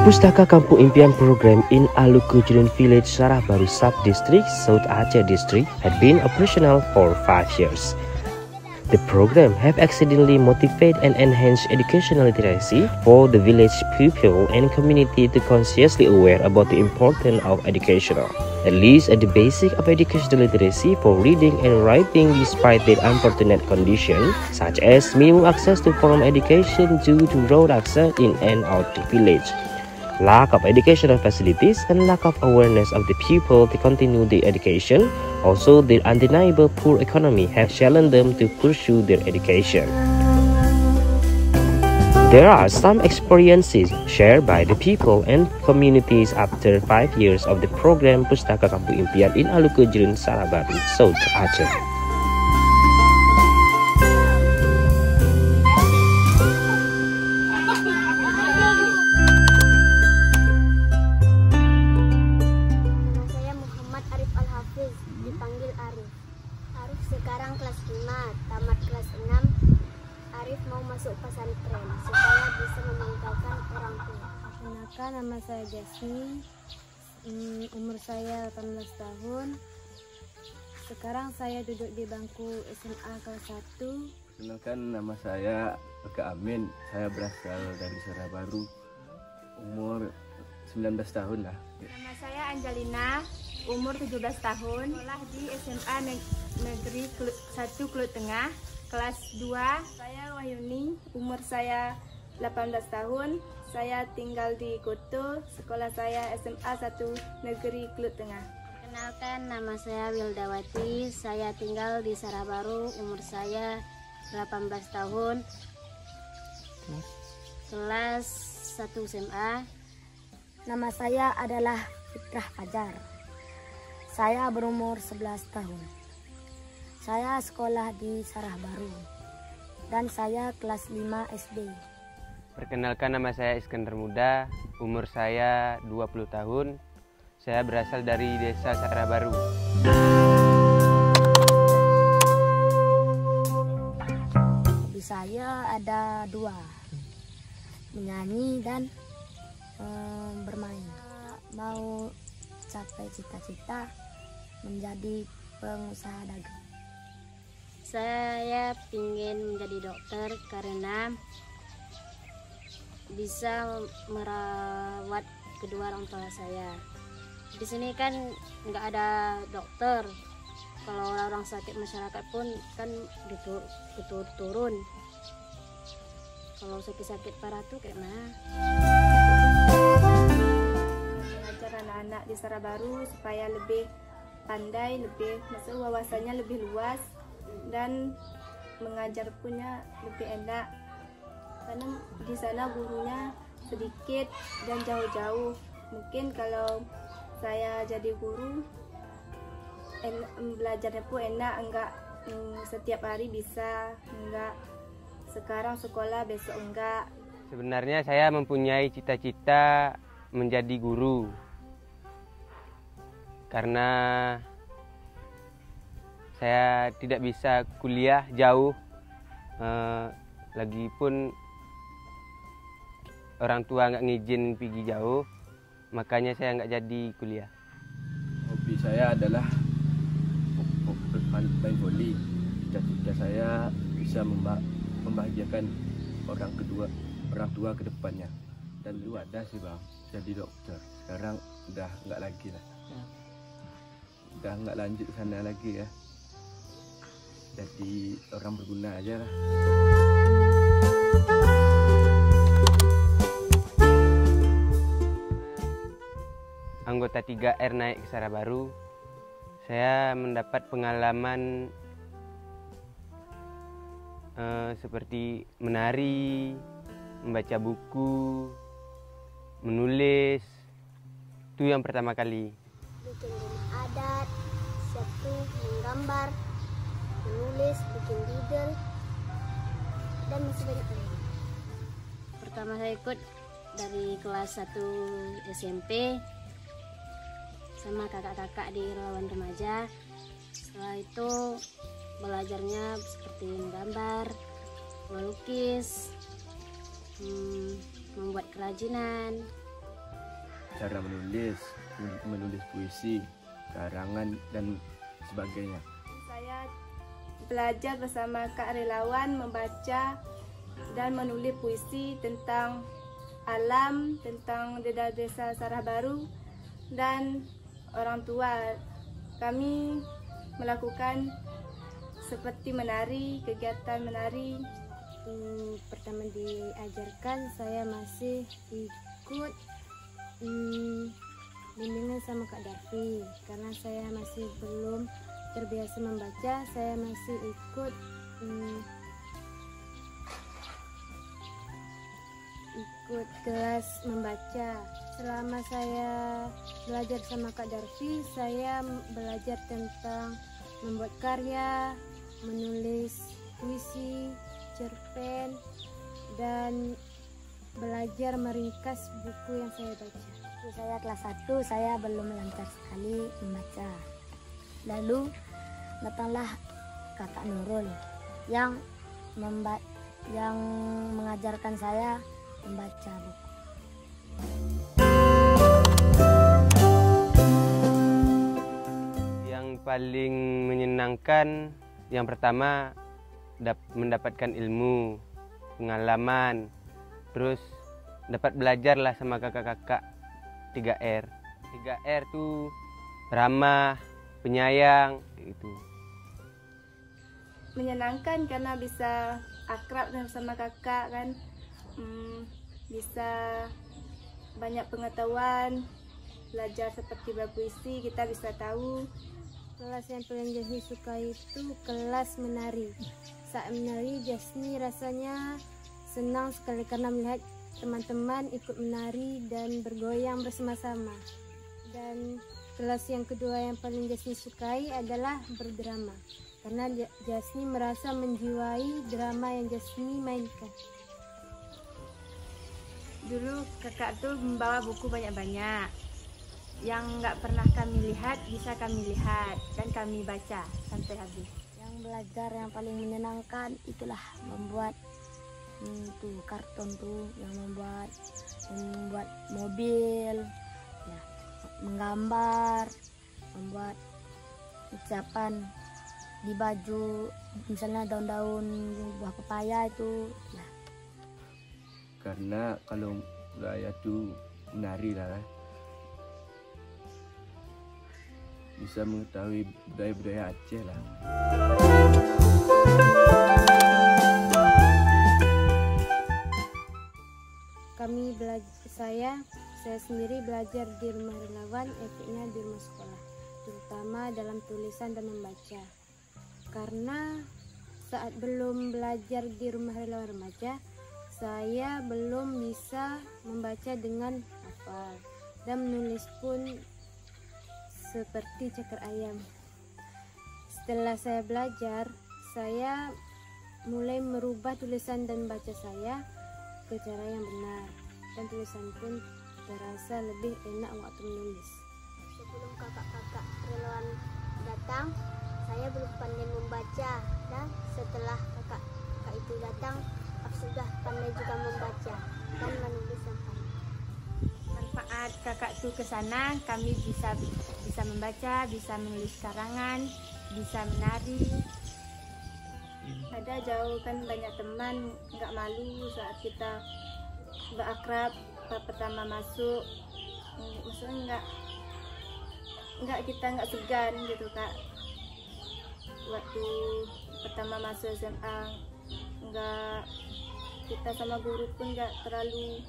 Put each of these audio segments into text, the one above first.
Pustaka Kampung Impian program in Alukujurun Village, Sarah Baru Sub-District, South Aceh District had been operational for 5 years. The program have exceedingly motivated and enhanced educational literacy for the village people and community to consciously aware about the importance of educational. At least at the basic of educational literacy for reading and writing despite their unfortunate condition, such as minimum access to formal education due to road access in and out the village, lack of educational facilities, and lack of awareness of the people to continue their education. Also, their undeniable poor economy have challenged them to pursue their education. There are some experiences shared by the people and communities after 5 years of the program Pustaka Kampung Impian in Alukujurun, Sarah Baru, South Aceh. Dipanggil Arif. Arif sekarang kelas 5, tamat kelas 6. Arif mau masuk pesantren supaya bisa memangkalkan orang tua. Perkenalkan, nama saya Jasmine. Umur saya 18 tahun. Sekarang saya duduk di bangku SMA kelas 1. Perkenalkan, nama saya Eka Amin. Saya berasal dari Sarah Baru. Umur 19 tahun lah. Nama saya Angelina. Umur 17 tahun, sekolah di SMA Negeri 1 Kluit Tengah, kelas 2. Saya Wahyuni, umur saya 18 tahun. Saya tinggal di Kutu, sekolah saya SMA 1 Negeri Kluit Tengah. Perkenalkan, nama saya Wildawati. Saya tinggal di Sarah Baru, umur saya 18 tahun. Kelas 1 SMA. Nama saya adalah Fitrah Fajar. Saya berumur 11 tahun. Saya sekolah di Sarah Baru dan saya kelas 5 SD. Perkenalkan, nama saya Iskandar Muda, umur saya 20 tahun. Saya berasal dari desa Sarah Baru. Hobi saya ada 2, menyanyi dan bermain. Mau capai cita-cita menjadi pengusaha dagang. Saya ingin menjadi dokter karena bisa merawat kedua orang tua saya. Di sini kan nggak ada dokter. Kalau orang sakit masyarakat pun kan turun. Kalau sakit-sakit parah tuh kayak mana? Mengajar anak-anak di Sarah Baru supaya lebih pandai, lebih wawasannya lebih luas, dan mengajar punya lebih enak karena di sana gurunya sedikit dan jauh-jauh. Mungkin kalau saya jadi guru belajarnya pun enak, enggak setiap hari bisa, enggak sekarang sekolah besok enggak. Sebenarnya saya mempunyai cita-cita menjadi guru. Karena saya tidak bisa kuliah jauh, lagipun orang tua nggak ngizin pergi jauh, makanya saya nggak jadi kuliah. Hobi saya adalah main voli. Cita-cita saya bisa membahagiakan orang tua ke depannya. Dan dulu ada sih bang, jadi dokter. Sekarang udah nggak lagi lah. Udah nggak lanjut sana lagi ya, jadi orang berguna aja lah. Anggota 3R naik ke Sarah Baru, saya mendapat pengalaman seperti menari, membaca buku, menulis. Itu yang pertama kali. Bikin rumah adat, satu menggambar, menulis, bikin doodle, dan masih banyak lagi. Pertama saya ikut dari kelas 1 SMP sama kakak-kakak di relawan remaja. Setelah itu belajarnya seperti menggambar, melukis, membuat kerajinan, cara menulis puisi, karangan dan sebagainya. Saya belajar bersama Kak relawan membaca dan menulis puisi tentang alam, tentang desa Sarah Baru dan orang tua. Kami melakukan seperti menari, kegiatan menari. Pertama diajarkan saya masih ikut bimbingan sama Kak Darvi karena saya masih belum terbiasa membaca. Saya masih ikut kelas membaca. Selama saya belajar sama Kak Darvi, saya belajar tentang membuat karya, menulis puisi, cerpen, dan belajar meringkas buku yang saya baca. Saya kelas 1, saya belum lancar sekali membaca. Lalu datanglah Kakak Nurul yang mengajarkan saya membaca buku. Yang paling menyenangkan yang pertama mendapatkan ilmu, pengalaman, terus dapat belajar lah sama kakak-kakak 3R. 3R tuh ramah, penyayang gitu. Menyenangkan karena bisa akrab sama kakak kan, bisa banyak pengetahuan, belajar seperti berpuisi, kita bisa tahu. Kelas yang paling Jasni suka itu kelas menari. Saat menari Jasni rasanya senang sekali karena melihat teman-teman ikut menari dan bergoyang bersama-sama. Dan kelas yang kedua yang paling Jasni sukai adalah berdrama karena Jasni merasa menjiwai drama yang Jasni mainkan. Dulu kakak tuh membawa buku banyak-banyak. Yang nggak pernah kami lihat bisa kami lihat dan kami baca sampai habis. Yang belajar yang paling menyenangkan itulah membuat karton tuh, yang membuat mobil, ya, menggambar, membuat ucapan di baju, misalnya daun-daun buah pepaya itu. Ya. Karena kalau budaya tuh menari lah, bisa mengetahui budaya-budaya Aceh lah. Saya sendiri belajar di rumah relawan, efeknya di rumah sekolah, terutama dalam tulisan dan membaca. Karena saat belum belajar di rumah relawan remaja, saya belum bisa membaca dengan hafal dan menulis pun seperti cakar ayam. Setelah saya belajar, saya mulai merubah tulisan dan baca saya ke cara yang benar, dan tulisan pun terasa lebih enak waktu menulis. Sebelum kakak-kakak relawan datang, saya belum pandai membaca, dan setelah kakak itu datang, aku sudah pandai juga membaca dan menulis yang pandai. Manfaat kakak tuh ke sana, kami bisa membaca, bisa menulis karangan, bisa menari. Ada jauh kan banyak teman, nggak malu saat kita berakrab pertama masuk, maksudnya kita nggak segan gitu kak. Waktu pertama masuk SMA, kita sama guru pun nggak terlalu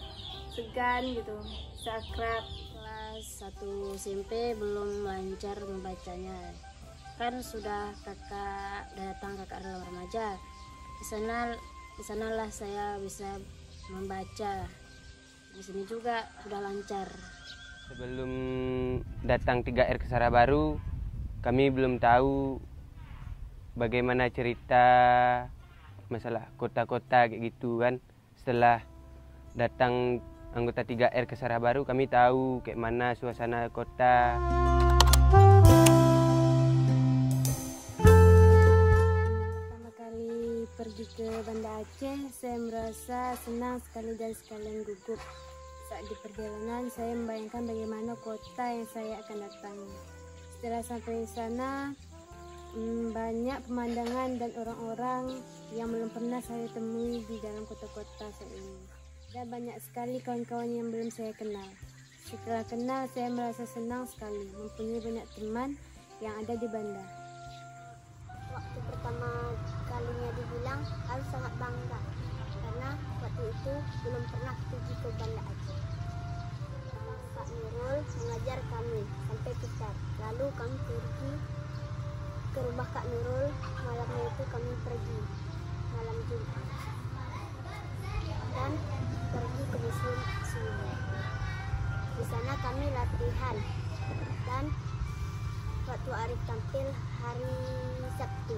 segan gitu, seakrab. Kelas 1 SMP belum lancar membacanya, kan sudah datang kakak relawan remaja. Di sanalah saya bisa membaca. Di sini juga sudah lancar. Sebelum datang 3R ke Sarah Baru, kami belum tahu bagaimana cerita masalah kota-kota kayak gitu kan. Setelah datang anggota 3R ke Sarah Baru, kami tahu kayak mana suasana kota. Pertama kali pergi ke Banda Aceh, saya merasa senang sekali dan sekalian gugup. Saat di perjalanan saya membayangkan bagaimana kota yang saya akan datangi. Setelah sampai di sana, banyak pemandangan dan orang-orang yang belum pernah saya temui di dalam kota-kota saya ini. Dan banyak sekali kawan-kawan yang belum saya kenal. Setelah kenal, saya merasa senang sekali mempunyai banyak teman yang ada di Banda. Waktu pertama kalinya dibilang harus sangat bangga karena waktu itu belum pernah pergi ke Banda Aceh. Kak Nurul mengajar kami sampai Pitar. Lalu kami pergi ke rumah Kak Nurul. Malamnya itu kami pergi malam Jumat dan pergi ke museum Sungai. Di sana kami latihan dan waktu Arif tampil hari Sabtu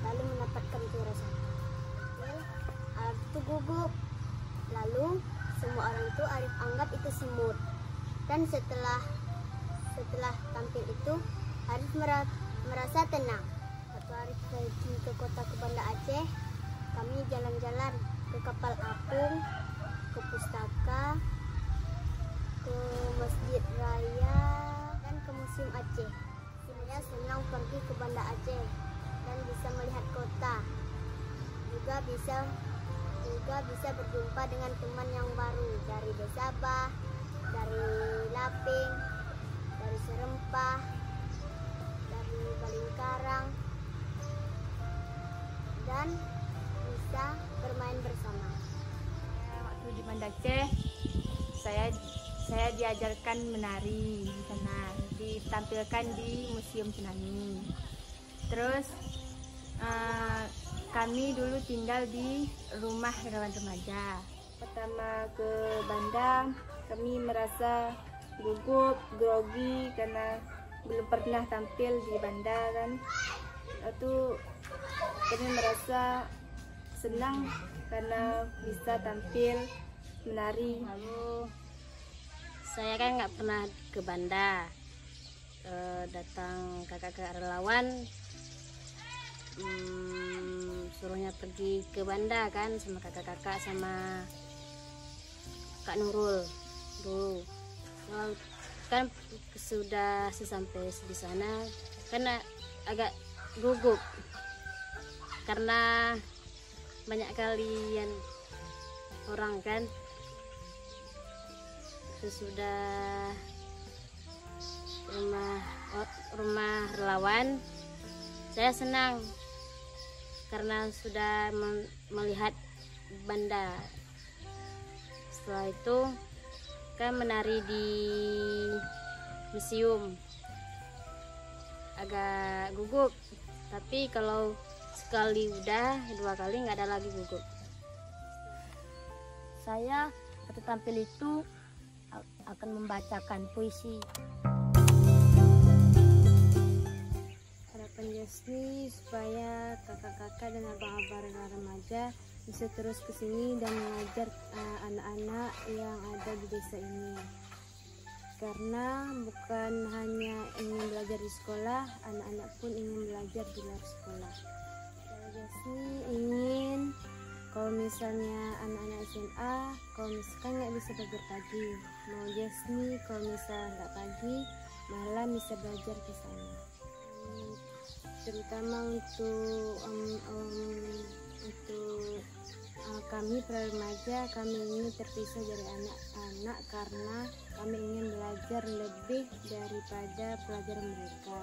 lalu mendapatkan juara 1. Arif itu gugup, lalu semua orang itu Arif anggap itu semut. Dan setelah tampil itu Arif merasa tenang. Waktu Arif pergi ke kota ke Banda Aceh, kami jalan-jalan ke kapal apung, ke pustaka, ke Masjid Raya, dan ke Museum Aceh. Saya senang pergi ke Banda Aceh dan bisa melihat kota. Juga bisa berjumpa dengan teman yang baru dari Desabah, dari Laping, dari Serempah, dari Balingkarang, dan bisa bermain bersama. Waktu di Banda Aceh, saya diajarkan menari di sana, ditampilkan di Museum Tsunami. Terus kami dulu tinggal di rumah relawan remaja. Pertama ke Banda, kami merasa gugup, grogi karena belum pernah tampil di Banda kan. Itu kami merasa senang karena bisa tampil menari. Lalu saya kan nggak pernah ke Banda, datang kakak-kakak relawan suruhnya pergi ke Banda kan sama kakak-kakak sama Kak Nurul dulu. Kan sudah sesampai di sana karena agak gugup karena banyak kalian orang kan. Sesudah rumah relawan, saya senang karena sudah melihat Banda. Setelah itu kan menari di museum, agak gugup, tapi kalau sekali udah, 2 kali nggak ada lagi gugup. Saya waktu tampil itu akan membacakan puisi. Harapan Jasni supaya kakak-kakak dan abang-abang remaja bisa terus kesini dan mengajar anak-anak yang ada di desa ini. Karena bukan hanya ingin belajar di sekolah, anak-anak pun ingin belajar di luar sekolah. Kalau Jasni ingin kalau misalnya anak-anak SMA, kalau misalkan nggak bisa belajar pagi, mau Jasni kalau misalnya nggak pagi, malam bisa belajar ke sana. Terutama untuk kami para remaja, kami ingin terpisah dari anak-anak karena kami ingin belajar lebih daripada pelajaran mereka,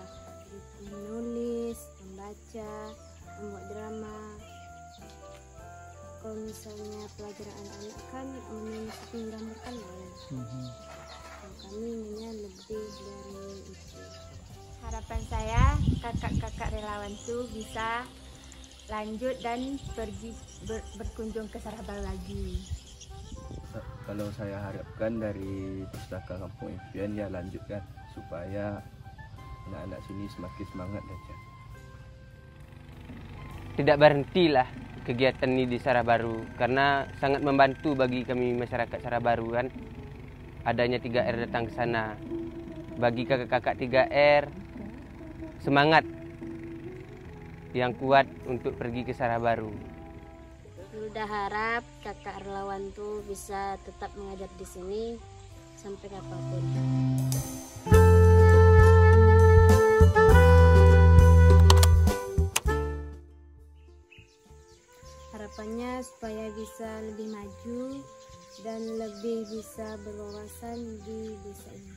menulis, membaca, membuat drama. Kalau misalnya pelajaran anak-anak kan menulis menggambar kan lain. Kami inginnya lebih dari itu. Harapan saya kakak-kakak relawan itu bisa lanjut dan pergi berkunjung ke Sarah Baru lagi. Kalau saya harapkan dari Pustaka Kampung Impian ya lanjutkan supaya anak-anak sini semakin semangat aja. Tidak berhentilah kegiatan ini di Sarah Baru karena sangat membantu bagi kami masyarakat Sarah Baru kan. Adanya 3R datang ke sana. Bagi kakak-kakak 3R semangat yang kuat untuk pergi ke Sarah Baru. Udah harap kakak relawan tuh bisa tetap mengajar di sini sampai kapanpun. Harapannya supaya bisa lebih maju dan lebih bisa berwawasan di desa ini.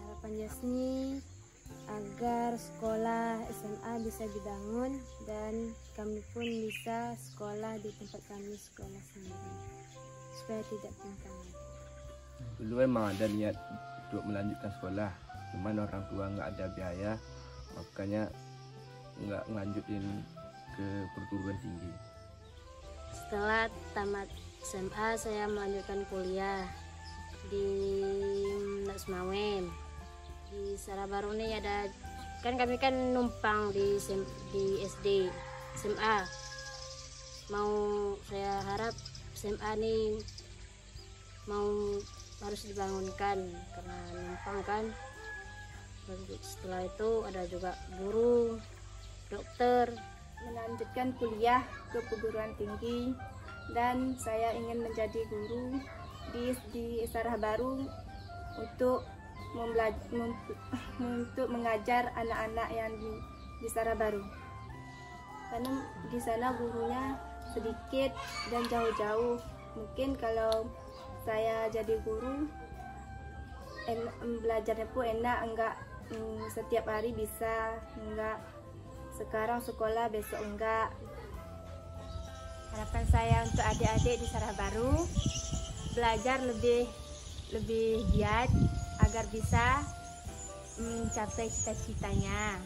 Harapan Jasni agar sekolah SMA bisa dibangun dan kami pun bisa sekolah di tempat kami sekolah sendiri supaya tidak tinggal. Dulu emang ada niat untuk melanjutkan sekolah, cuman orang tua nggak ada biaya, makanya nggak ngelanjutin ke perguruan tinggi. Setelah tamat SMA saya melanjutkan kuliah di Semawen. Di Sarabaru nih ada, kan kami kan numpang di SD SMA. Saya harap SMA nih harus dibangunkan karena numpang kan. Setelah itu ada juga guru, dokter. Melanjutkan kuliah ke perguruan tinggi dan saya ingin menjadi guru di Sarabaru untuk mengajar anak-anak yang di Sarabaru, karena di sana gurunya sedikit dan jauh-jauh. Mungkin kalau saya jadi guru belajarnya pun enak, enggak setiap hari bisa, enggak sekarang sekolah besok enggak. Harapan saya untuk adik-adik di Sarabaru belajar lebih giat agar bisa mencapai cita-citanya.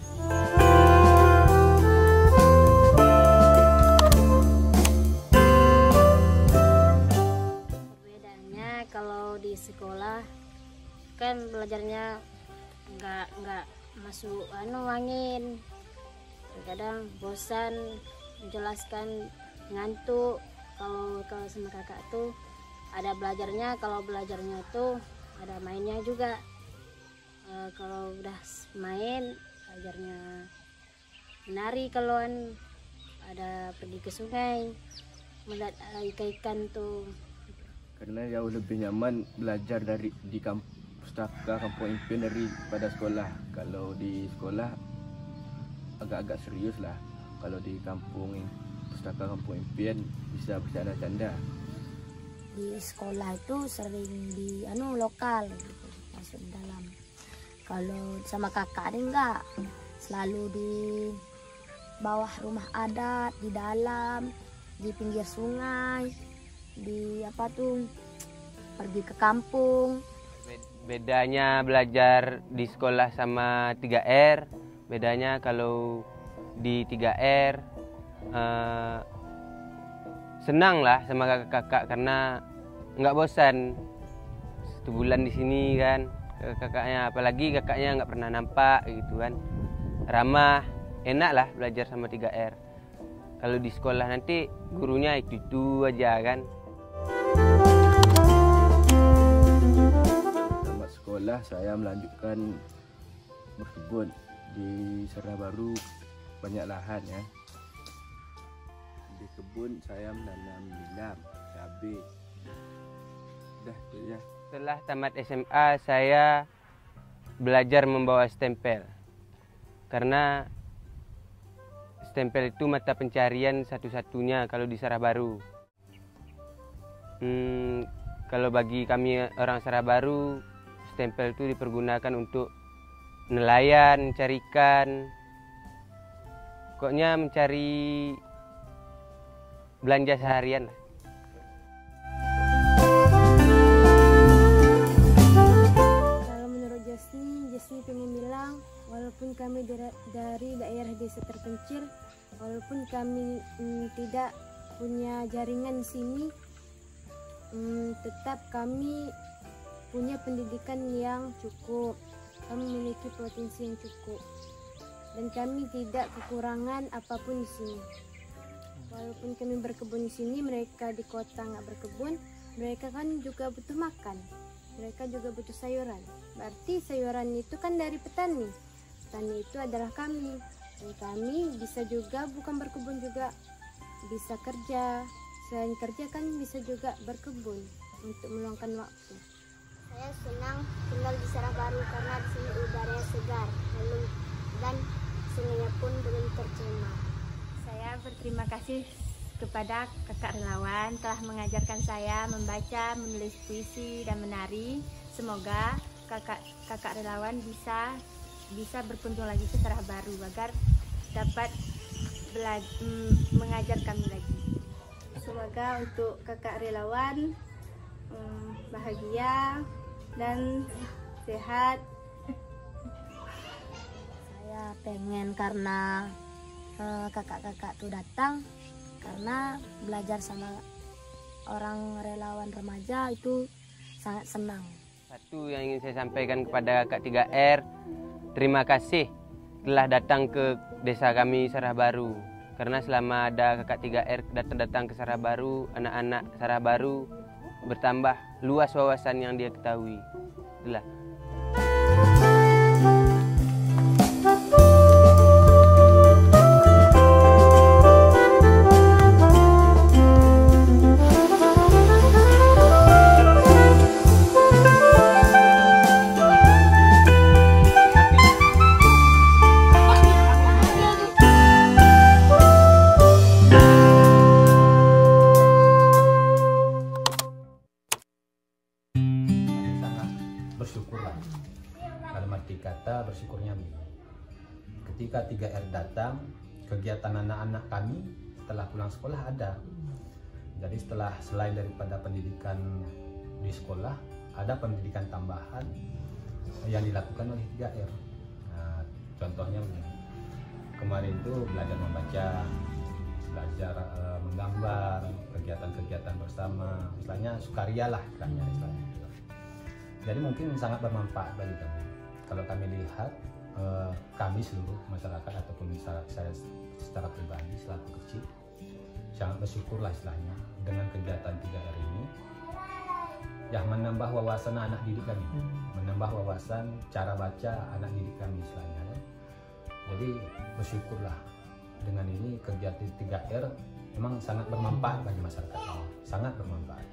Perbedaannya kalau di sekolah kan belajarnya nggak masuk angin. Kadang bosan menjelaskan, ngantuk. Kalau sama kakak tuh ada belajarnya, kalau belajarnya tuh ada mainnya juga. Kalau udah main belajarnya menari, kalau ada pergi ke sungai melihat ikan tuh. Karena jauh lebih nyaman belajar di pustaka Kampung Impian daripada sekolah. Kalau di sekolah agak-agak serius lah. Kalau di pustaka Kampung Impian bisa bercanda-canda. Di sekolah itu sering di lokal gitu, masuk dalam. Kalau sama kakak enggak, selalu di bawah rumah adat, di dalam, di pinggir sungai, di pergi ke kampung. Bedanya belajar di sekolah sama 3R, bedanya kalau di 3R senang lah sama kakak-kakak karena nggak bosan. 1 bulan di sini kan kakaknya, apalagi kakaknya nggak pernah nampak gitu kan, ramah, enak lah belajar sama 3R. Kalau di sekolah nanti gurunya itu aja kan. Tamat sekolah saya melanjutkan berkebun di Sarabaru, banyak lahan ya. Di kebun saya menanam nilam, cabai. Udah itu ya. Setelah tamat SMA saya belajar membawa stempel. Karena stempel itu mata pencarian satu-satunya kalau di Sarabaru. Kalau bagi kami orang Sarabaru, stempel itu dipergunakan untuk nelayan, mencari ikan, pokoknya mencari belanja seharian lah. Kalau menurut Jasni pengen bilang, walaupun kami dari daerah desa terpencil, walaupun kami tidak punya jaringan di sini, tetap kami punya pendidikan yang cukup. Kami memiliki potensi yang cukup dan kami tidak kekurangan apapun di sini. Walaupun kami berkebun di sini, mereka di kota nggak berkebun, mereka kan juga butuh makan, mereka juga butuh sayuran. Berarti sayuran itu kan dari petani. Petani itu adalah kami, dan kami bisa juga bukan berkebun juga, bisa kerja, Selain kerja kan bisa juga berkebun untuk meluangkan waktu. Saya senang tinggal di Sarah Baru karena di sini udaranya segar dan sungainya pun belum tercemar. Saya berterima kasih kepada kakak relawan telah mengajarkan saya membaca, menulis puisi dan menari. Semoga kakak relawan bisa berkunjung lagi ke Sarah Baru agar dapat mengajar kami lagi. Semoga untuk kakak relawan bahagia dan sehat. Saya pengen karena kakak-kakak tuh datang, karena belajar sama orang relawan remaja itu sangat senang. Satu yang ingin saya sampaikan kepada Kak 3R, terima kasih telah datang ke desa kami Sarah Baru. Karena selama ada Kakak 3R datang ke Sarah Baru, anak-anak Sarah Baru bertambah luas wawasan yang dia ketahui. Itulah. Bersyukurlah, dalam arti kata bersyukurnya begini. Ketika 3R datang, kegiatan anak-anak kami setelah pulang sekolah ada. Jadi selain daripada pendidikan di sekolah, ada pendidikan tambahan yang dilakukan oleh 3R. Nah, contohnya begini, kemarin itu belajar membaca, belajar menggambar, kegiatan-kegiatan bersama, istilahnya sukaria lah istilahnya. Jadi mungkin sangat bermanfaat bagi kami. Kalau kami lihat, kami seluruh masyarakat ataupun saya secara pribadi selaku kecil sangat bersyukurlah istilahnya dengan kegiatan 3R ini, yang menambah wawasan anak didik kami, menambah wawasan cara baca anak didik kami istilahnya. Jadi bersyukurlah dengan ini kegiatan 3R memang sangat bermanfaat bagi masyarakat, sangat bermanfaat.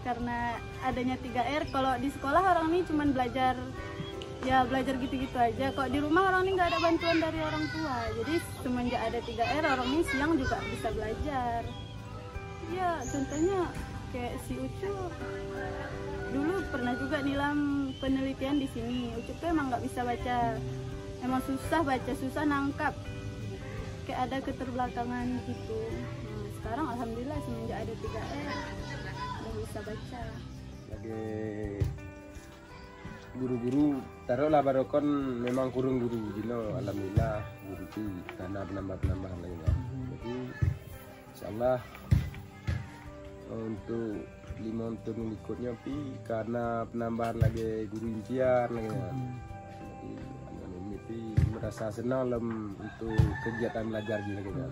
Karena adanya 3R, kalau di sekolah orang ini cuma belajar gitu-gitu aja. Kok di rumah orang ini nggak ada bantuan dari orang tua. Jadi semenjak ada 3R, orang ini siang juga bisa belajar. Ya contohnya kayak si Ucu dulu pernah juga nilam penelitian di sini. Ucu tuh emang nggak bisa baca, emang susah baca, susah nangkap, kayak ada keterbelakangan gitu. Nah, sekarang alhamdulillah semenjak ada 3R udah bisa baca. Lagi guru-guru taruhlah barokon memang kurang guru jino, alhamdulillah guru itu karena penambah-penambahan lainnya. Jadi insyaallah untuk 5 tahun berikutnya karena penambahan lagi guru impian lagi ya. Jadi ini merasa senang untuk kegiatan belajar gini lagi ya.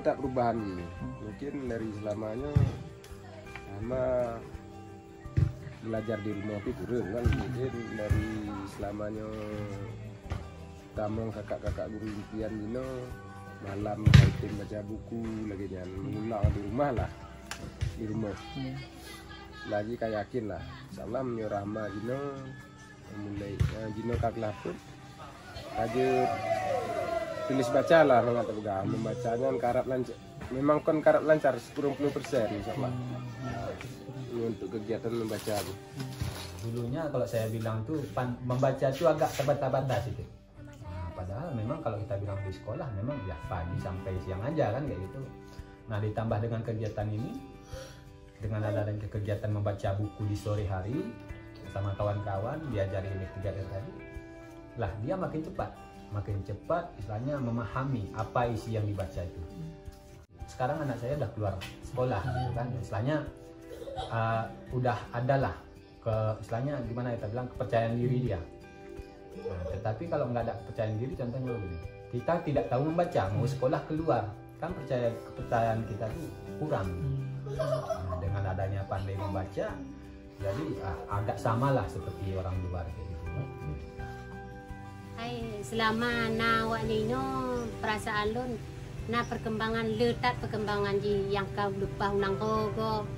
tak perubahan ini. Mungkin dari selamanya sama belajar di rumah itu kurang kan, mungkin dari selamanya tamong kakak-kakak guru impian Dino malam kaitin baca buku lagi jangan mengulang di rumah lah, di rumah lagi kayak yakin lah insyaallah menyorama Dino mulai Dino kaklah pun aja tulis baca lah nggak terganggu membacanya karat lancar, memang kan karat lancar 10% insyaallah untuk kegiatan membaca. Dulunya kalau saya bilang tuh membaca itu agak terbata-bata itu. Nah, padahal memang kalau kita bilang di sekolah memang ya pagi sampai siang aja kan kayak gitu. Nah ditambah dengan kegiatan ini, dengan adanya kegiatan membaca buku di sore hari sama kawan-kawan diajari oleh 3R tadi, lah dia makin cepat istilahnya memahami apa isi yang dibaca itu. Sekarang anak saya udah keluar sekolah gitu kan, istilahnya udah ada lah istilahnya gimana kita bilang kepercayaan diri dia. Nah, tetapi kalau nggak ada kepercayaan diri, contohnya begini, kita tidak tahu membaca, mau sekolah keluar kan kepercayaan kita tuh kurang. Nah, dengan adanya pandai membaca, jadi agak sama lah seperti orang luar kayak gitu. selama na wak nino perasaan lun na perkembangan letat perkembangan yang kau lupa unang gogo.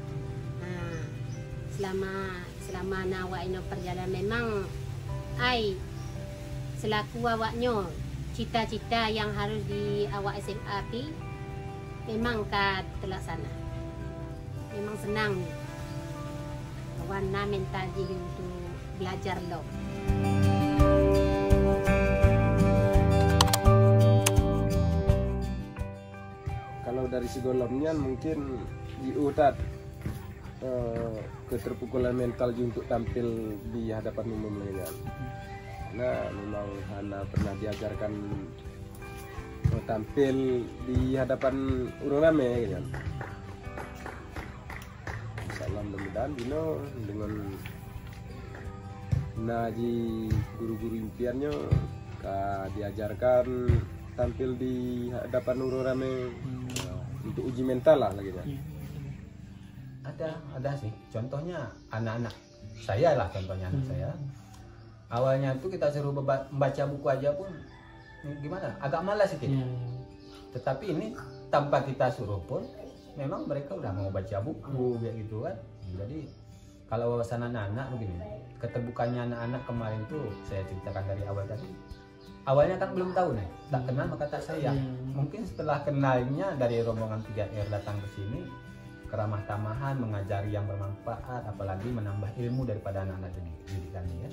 Selama na wak ino perjalanan memang selaku awaknya cita-cita yang harus di awak SMA pi memang terlaksana. Memang senang warna mental jadi untuk belajar lo. Kalau dari psikologinya mungkin diutat keterpukulan mental untuk tampil di hadapan umum lainnya. Nah, memang Hana pernah diajarkan tampil di hadapan orang ramai gitu. Insyaallah mudah-mudahan Dino dengan naji guru-guru impiannya diajarkan tampil di hadapan orang ramai untuk uji mental lah lagi ya. Ada sih. Contohnya anak-anak saya lah, contohnya anak saya. Awalnya tuh kita suruh membaca buku aja pun gimana? Agak malas sih. Tetapi ini tanpa kita suruh pun memang mereka udah mau baca buku kayak gitu kan. Jadi kalau wawasan anak-anak begini, keterbukaannya anak-anak kemarin tuh saya ceritakan dari awal tadi. Awalnya kan belum tahu nih, tak kenal maka tak sayang. Mungkin setelah kenalnya dari rombongan 3R datang ke sini, keramah tamahan, mengajari yang bermanfaat, apalagi menambah ilmu daripada anak-anak didik kami ya.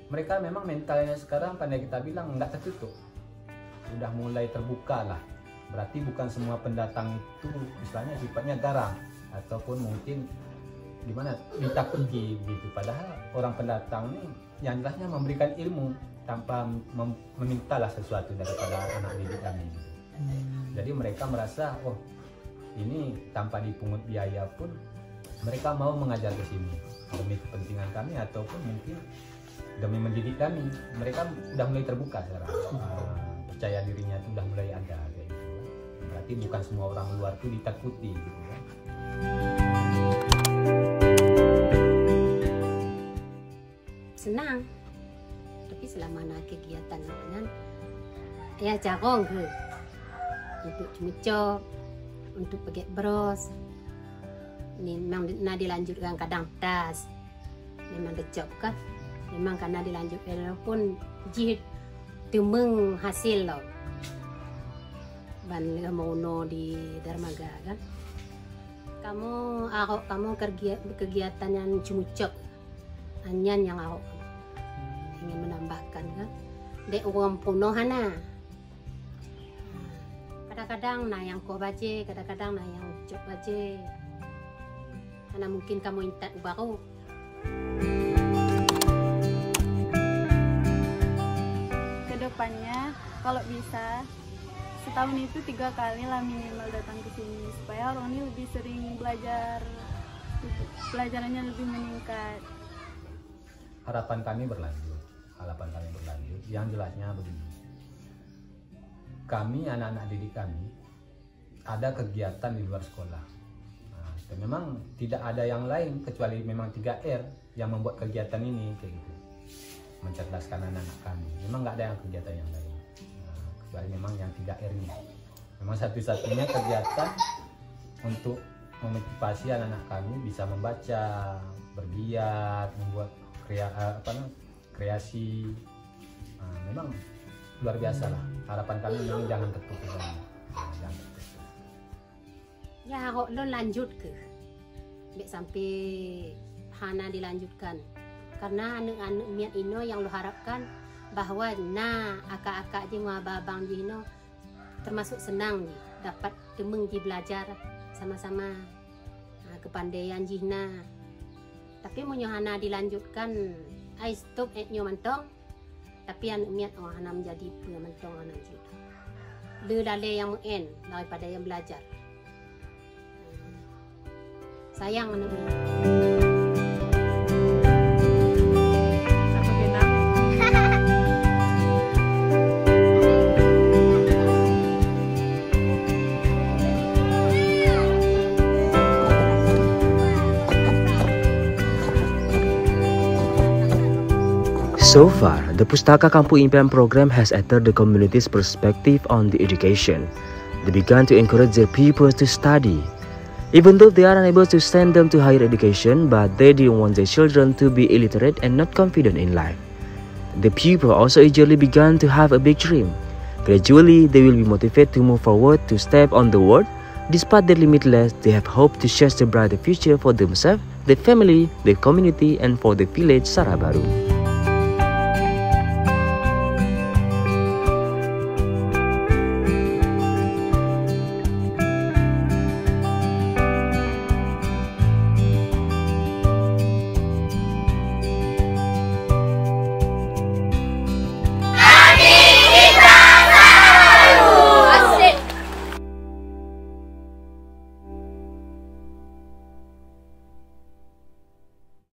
Mereka memang mentalnya sekarang pandai kita bilang nggak tertutup, udah mulai terbuka lah. Berarti bukan semua pendatang itu misalnya sifatnya garang ataupun mungkin gimana ditakuti gitu. Padahal orang pendatang ini yang jelasnya memberikan ilmu tanpa memintalah sesuatu daripada anak didik kami. Jadi mereka merasa oh ini tanpa dipungut biaya pun mereka mau mengajar ke sini demi kepentingan kami ataupun mungkin demi mendidik kami. Mereka udah mulai terbuka sekarang, percaya dirinya itu udah mulai ada kayak gitu. Berarti bukan semua orang luar itu ditakuti gitu kan. Senang, tapi selama nak kegiatan kan ya jarang ke untuk cemicok, untuk pakai bros. Ini memang nak dilanjutkan kadang tas, memang decok kan. Memang karena dilanjutkan pun jihit temeng hasil loh. Ban mau no di dermaga kan. Kamu kegiatan yang cumucok anyan yang aku ingin menambahkan kan. Dek uang punoh hana. Kadang-kadang nah yang kau baca, kadang-kadang nah yang cok baca. Karena mungkin kamu intat baru. Kedepannya kalau bisa setahun itu 3 kali lah minimal datang ke sini supaya orang ini lebih sering belajar, pelajarannya lebih meningkat. Harapan kami berlanjut. Yang jelasnya begini. Kami anak-anak didik kami ada kegiatan di luar sekolah. Nah, dan memang tidak ada yang lain kecuali memang 3R yang membuat kegiatan ini kayak gitu. Mencerdaskan anak-anak kami. Memang nggak ada yang kegiatan yang lain. Nah, kecuali memang yang 3R ini. Memang satu-satunya kegiatan untuk memotivasi anak-anak kami bisa membaca, bergiat, membuat kreasi. Nah, memang luar biasa lah. Harapan kami memang jangan tertutup. Ya kok lo lanjut ke sampai Hana dilanjutkan. Karena anak-anak miat ino yang lo harapkan bahwa akak-akak di babang di ino termasuk senang dapat temeng di belajar sama-sama kepandaian jihna. Tapi mau Hana dilanjutkan ai stop nyo mantong. Tapi anak miat Hana menjadi mentong anak juga. Le dale yang muen daripada yang belajar. Sayang anak miat. So far, the Pustaka Kampung Impian program has entered the community's perspective on the education. They began to encourage their pupils to study. Even though they are unable to send them to higher education, but they didn't want their children to be illiterate and not confident in life. The pupils also eagerly began to have a big dream. Gradually, they will be motivated to move forward to step on the world. Despite their limitless, they have hope to share a brighter future for themselves, their family, their community, and for the village Sarah Baru.